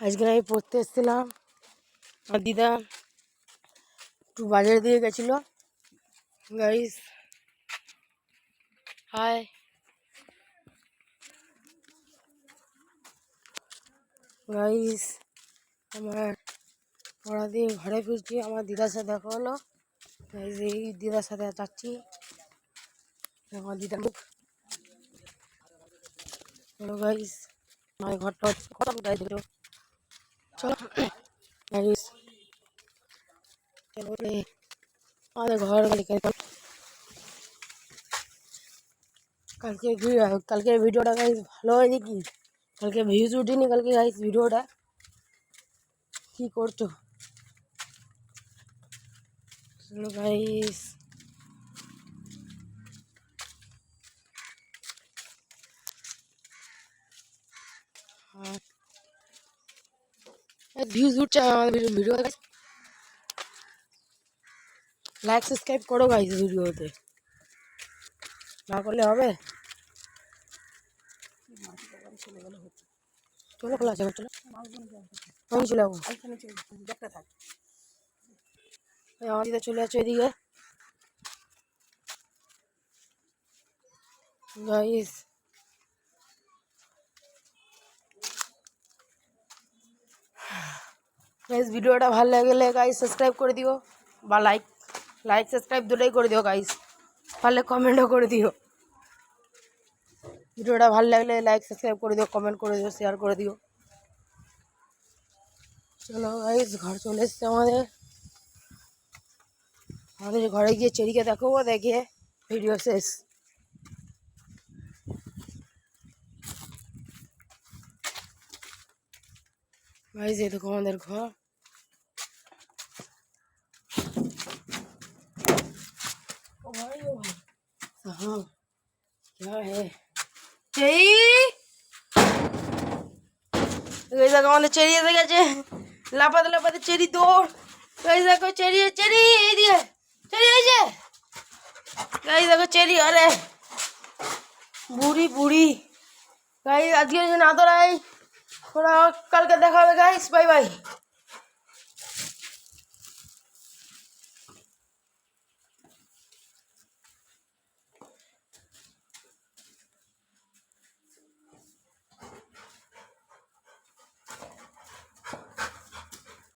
আজকে আমি পড়তে এসেছিলাম। আর দিদা একটু বাজারে দিয়ে গেছিল। গাইস হাই, গাইস আমার পড়া দিয়ে ঘরে ফিরছি। আমার দিদার সাথে দেখা হলো। গাইস এই দিদার সাথে যাচ্ছি। আমার দিদার মুখ চলো গাইস, আমার ঘরটা হচ্ছে কত গাইস দেখো। চলো গাইস, চলো রে আমাদের ঘর। কালকে ভিডিওটা গাইস ভালো হয়নি কি? কালকে ভিউজ উঠিনি কালকে গাইস ভিডিওটা। কি করছো? চলো গাইস, ভিউজ উঠছে আমাদের ভিডিও। লাইক সাবস্ক্রাইব করো গাইস ভিডিওতে, না করলে হবে? চলো খোলা আছে, চলো আমি চলে যাবো। আমার দিদা চলে যাচ্ছে এদিকে গাইস। গাইস ভিডিওটা ভালো লাগলে গাইস সাবস্ক্রাইব করে দিও, বা লাইক সাবস্ক্রাইব দুটোই করে দিও গাইস। পারলে কমেন্টও করে দিও। ভিডিওটা ভালো লাগলে লাইক সাবস্ক্রাইব করে দিও, কমেন্ট করে দিও, শেয়ার করে দিও। চলো গাইস ঘর চলে এসছে আমাদের। ঘরে গিয়ে চেরিকে দেখাবো, দেখে ভিডিও শেষ। गाइस ये देखो हमारे घर। ओ भाई हाँ क्या है चेरी? गाइस देखो हमारे चेरी ऐसे कैसे लापता लापता चेरी दौड़। गाइस देखो चेरी चेरी ये दिए चेरी ऐसे। गाइस देखो चेरी अरे बुरी बुरी। गाइस आज के दिन आता रहा है थोड़ा, कल का देखा होगा गाइस। Bye bye.